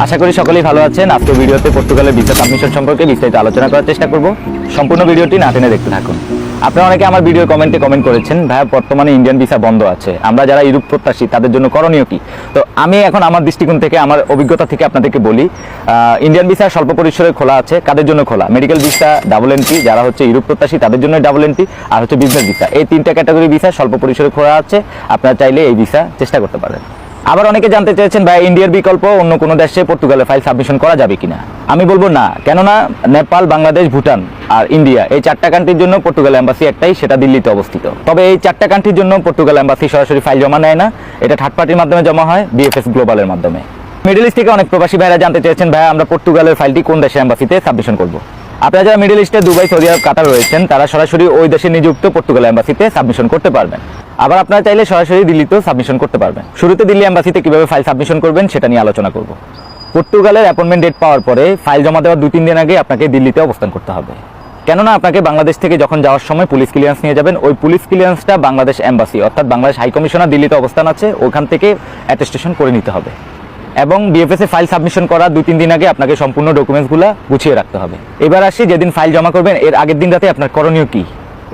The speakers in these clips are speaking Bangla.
আশা করি সকলেই ভালো আছেন। আজকে ভিডিওতে পর্তুগালের ভিসা সাবমিশন সম্পর্কে বিস্তারিত আলোচনা করার চেষ্টা করব। সম্পূর্ণ ভিডিওটি না টেনে দেখতে থাকুন। আপনারা অনেকে আমার ভিডিও কমেন্টে কমেন্ট করেছেন, ভাইয়া বর্তমানে ইন্ডিয়ান ভিসা বন্ধ আছে, আমরা যারা ইউরোপ প্রত্যাশী তাদের জন্য করণীয় কি? তো আমি এখন আমার দৃষ্টিকোণ থেকে, আমার অভিজ্ঞতা থেকে আপনাদেরকে বলি, ইন্ডিয়ান ভিসা স্বল্প পরিসরে খোলা আছে। কাদের জন্য খোলা? মেডিকেল ভিসা, ডাবল এন্ট্রি, যারা হচ্ছে ইউরোপ প্রত্যাশী তাদের জন্য ডাবল এন্ট্রি, আর হচ্ছে বিজনেস ভিসা। এই তিনটা ক্যাটাগরি ভিসা স্বল্প পরিসরে খোলা আছে। আপনারা চাইলে এই ভিসা চেষ্টা করতে পারেন। আবার অনেকে জানতে চেয়েছেন, ভাই ইন্ডিয়ার বিকল্প অন্য কোনো দেশে পর্তুগালে ফাইল সাবমিশন করা যাবে কিনা? আমি বলবো না, কেননা নেপাল, বাংলাদেশ, ভুটান আর ইন্ডিয়া, এই চারটা কান্ট্রির জন্য পর্তুগাল এম্বাসি একটাই, সেটা দিল্লিতে অবস্থিত। তবে এই চারটা কান্ট্রির জন্য পর্তুগাল এম্বাসি সরাসরি ফাইল জমা নেয় না, এটা থার্ড পার্টির মাধ্যমে জমা হয়, বিএফএস গ্লোবালের মাধ্যমে। মিডল ইস্ট থেকে অনেক প্রবাসী ভাইরা জানতে চেয়েছেন, ভাই আমরা পর্তুগালের ফাইলটি কোন দেশের এম্বাসিতে সাবমিশন করব? আপনারা যারা মিডল ইস্টে দুবাই, সৌদি আরব, কাতার রয়েছেন, তারা সরাসরি ওই দেশে নিযুক্ত পর্তুগাল এম্বাসিতে সাবমিশন করতে পারবেন। আবার আপনারা চাইলে সরাসরি দিল্লিতেও সাবমিশন করতে পারবেন। শুরুতে দিল্লি এম্বাসিতে কিভাবে ফাইল সাবমিশন করবেন সেটা নিয়ে আলোচনা করব। পর্তুগালের অ্যাপয়েন্টমেন্ট ডেট পাওয়ার পরে ফাইল জমা দেওয়ার 2-3 দিন আগে আপনাকে দিল্লিতে অবস্থান করতে হবে। কেননা আপনাকে বাংলাদেশ থেকে যখন যাওয়ার সময় পুলিশ ক্লিয়ারেন্স নিয়ে যাবেন, ওই পুলিশ ক্লিয়ারেন্সটা বাংলাদেশ এম্বাসি অর্থাৎ বাংলাদেশ হাই কমিশনার দিল্লিতে অবস্থান আছে, ওখান থেকে অ্যাটেস্টেশন করে নিতে হবে। এবং বিএফএস এ ফাইল সাবমিশন করার 2-3 দিন আগে আপনাকে সম্পূর্ণ ডকুমেন্টসগুলো গুছিয়ে রাখতে হবে। এবার আসি, যেদিন ফাইল জমা করবেন এর আগের দিন রাতে আপনার করণীয় কি?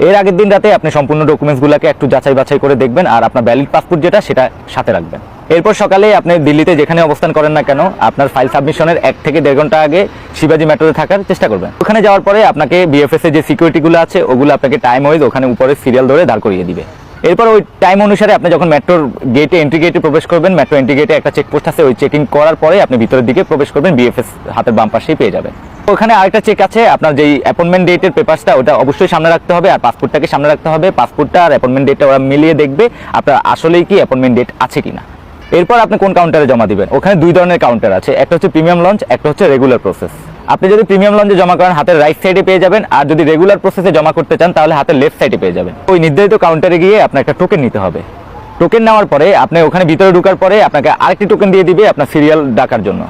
এর আগের দিন রাতে আপনি সম্পূর্ণ ডকুমেন্টসগুলোকে একটু যাচাই বাছাই করে দেখবেন, আর আপনার ভ্যালিড পাসপোর্ট যেটা সেটা সাথে রাখবেন। এরপর সকালে আপনি দিল্লিতে যেখানে অবস্থান করেন না কেন, আপনার ফাইল সাবমিশনের 1 থেকে 1.5 ঘন্টা আগে শিবাজি মেট্রোতে থাকার চেষ্টা করবেন। ওখানে যাওয়ার পরে আপনাকে বিএফএস এর যে সিকিউরিটিগুলো আছে ওগুলো আপনাকে টাইম ওয়াইজ ওখানে উপরে সিরিয়াল ধরে দাঁড় করিয়ে দিবে। এরপর ওই টাইম অনুসারে আপনি যখন মেট্রোর গেটে, এন্ট্রি গেটে প্রবেশ করবেন, মেট্রো এন্ট্রি গেটে একটা চেকপোস্ট আছে, ওই চেকিং করার পরে আপনি ভিতরের দিকে প্রবেশ করবেন, বিএফএস হাতের বাম পাশেই পেয়ে যাবেন। ওখানে আরেকটা চেক আছে, আপনার যেই অ্যাপয়েন্টমেন্ট ডেটের পেপারসটা ওটা অবশ্যই সামনে রাখতে হবে, আর পাসপোর্টটাকে সামনে রাখতে হবে। পাসপোর্টটা আর অ্যাপয়েন্টমেন্ট ডেটটা ওরা মিলিয়ে দেখবে আপনার আসলেই কি অ্যাপয়েন্টমেন্ট ডেট আছে কিনা। এরপর আপনি কোন কাউন্টারে জমা দিবেন? ওখানে 2 ধরনের কাউন্টার আছে, একটা হচ্ছে প্রিমিয়াম লঞ্চ, একটা হচ্ছে রেগুলার প্রসেস। আপনি যদি প্রিমিয়াম লঞ্চে জমা করেন হাতের রাইট সাইডে পেয়ে যাবেন, আর যদি রেগুলার প্রসেসে জমা করতে চান তাহলে হাতের লেফট সাইডে পেয়ে যাবেন। ওই নির্ধারিত কাউন্টারে গিয়ে আপনার একটা টোকেন নিতে হবে। টোকেন নেওয়ার পরে আপনি ওখানে ভিতরে ঢোকার পরে আপনাকে আরেকটি টোকেন দিয়ে দিবে আপনার সিরিয়াল ডাকার জন্য।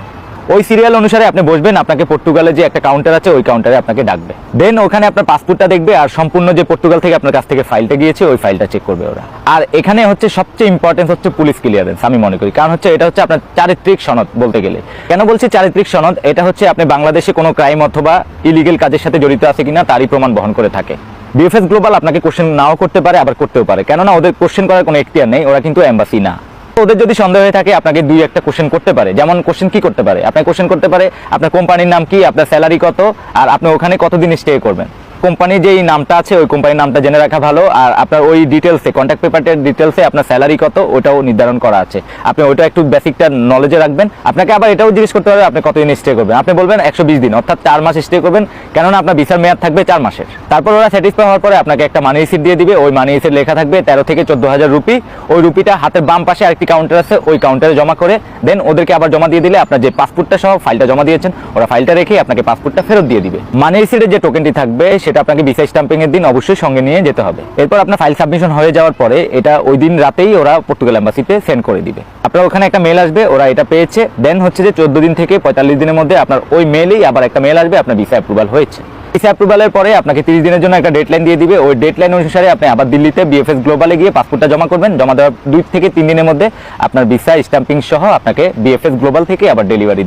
ওই সিরিয়াল অনুসারে আপনি বসবেন, আপনাকে পর্তুগালে যে একটা কাউন্টার আছে ওই কাউন্টারে আপনাকে ডাকবে। দেন ওখানে আপনার পাসপোর্টটা দেখবে, আর সম্পূর্ণ যে পর্তুগাল থেকে আপনার কাছ থেকে ফাইলটা গিয়েছে ওই ফাইলটা চেক করবে ওরা। আর এখানে হচ্ছে সবচেয়ে ইম্পর্টেন্ট হচ্ছে পুলিশ ক্লিয়ারেন্স আমি মনে করি, কারণ হচ্ছে এটা হচ্ছে আপনার চারিত্রিক সনদ বলতে গেলে। কেন বলছি চারিত্রিক সনদ? এটা হচ্ছে আপনি বাংলাদেশে কোনো ক্রাইম অথবা ইলিগেল কাজের সাথে জড়িত আছে কিনা তারই প্রমাণ বহন করে থাকে। বিএফএস গ্লোবাল আপনাকে কোশ্চেন নাও করতে পারে, আবার করতেও পারে, কেননা ওদের কোশ্চেন করার কোনো এখতিয়ার নেই, ওরা কিন্তু এম্বাসি না। ওদের যদি সন্দেহ হয়ে থাকে আপনাকে 2-1টা কোশ্চেন করতে পারে। যেমন কোশ্চেন কি করতে পারে? আপনাকে কোশ্চেন করতে পারে আপনার কোম্পানির নাম কি, আপনার স্যালারি কত, আর আপনি ওখানে কতদিন স্টে করবেন। কোম্পানির যেই নামটা আছে ওই কোম্পানির নামটা জেনে রাখা ভালো, আর আপনার ওই ডিটেলসে, কন্ট্যাক্ট পেপারের ডিটেলসে আপনার স্যালারি কত ওটাও নির্ধারণ করা আছে, আপনি ওইটা একটু বেসিকটা নলেজে রাখবেন। আপনাকে আবার এটাও জিজ্ঞেস করতে হবে আপনি কতদিন স্টে করবেন। আপনি বলবেন 120 দিন, অর্থাৎ 4 মাস স্টে করবেন, কেননা আপনার ভিসার মেয়াদ থাকবে 4 মাসের। তারপর ওরা স্যাটিসফাই হওয়ার পরে আপনাকে একটা মানি রিসিট দিয়ে দিবে, ওই মানি রিসিট লেখা থাকবে 13 থেকে 14,000 রুপি। ওই রুপিটা হাতের বাম পাশে আরেকটি কাউন্টার আছে, ওই কাউন্টারে জমা করে দেন ওদেরকে আবার জমা দিয়ে দিলে আপনার যে পাসপোর্টটা সহ ফাইলটা জমা দিয়েছেন ওরা ফাইলটা রেখে আপনাকে পাসপোর্টটা ফেরত দিয়ে দিবে। মানি রিসিটের যে টোকেনটি থাকবে সেটা আপনাকে ভিসা স্ট্যাম্পিং এর দিন অবশ্যই সঙ্গে নিয়ে যেতে হবে। এরপর আপনার ফাইল সাবমিশন হয়ে যাওয়ার পরে এটা ওই দিন রাতেই ওরা পর্তুগাল এম্বাসিতে সেন্ড করে দিবে। আপনার ওখানে একটা মেল আসবে, ওরা এটা পেয়েছে। দেন হচ্ছে যে 14 দিন থেকে 45 দিনের মধ্যে আপনার ওই মেলেই আবার একটা মেল আসবে আপনার ভিসা অ্যাপ্রুভাল হয়েছে। ভিসা অ্যাপ্রুভালের পরে আপনাকে 30 দিনের জন্য একটা ডেডলাইন দিয়ে দিবে। ওই ডেডলাইন অনুসারে আপনি আবার দিল্লিতে বিএফএস গ্লোবালে গিয়ে পাসপোর্টটা জমা করবেন। জমা দেওয়ার 2 থেকে 3 দিনের মধ্যে আপনার ভিসা স্ট্যাম্পিং সহ আপনাকে বিএফএস গ্লোবাল থেকে আবার ডেলিভারি দিয়ে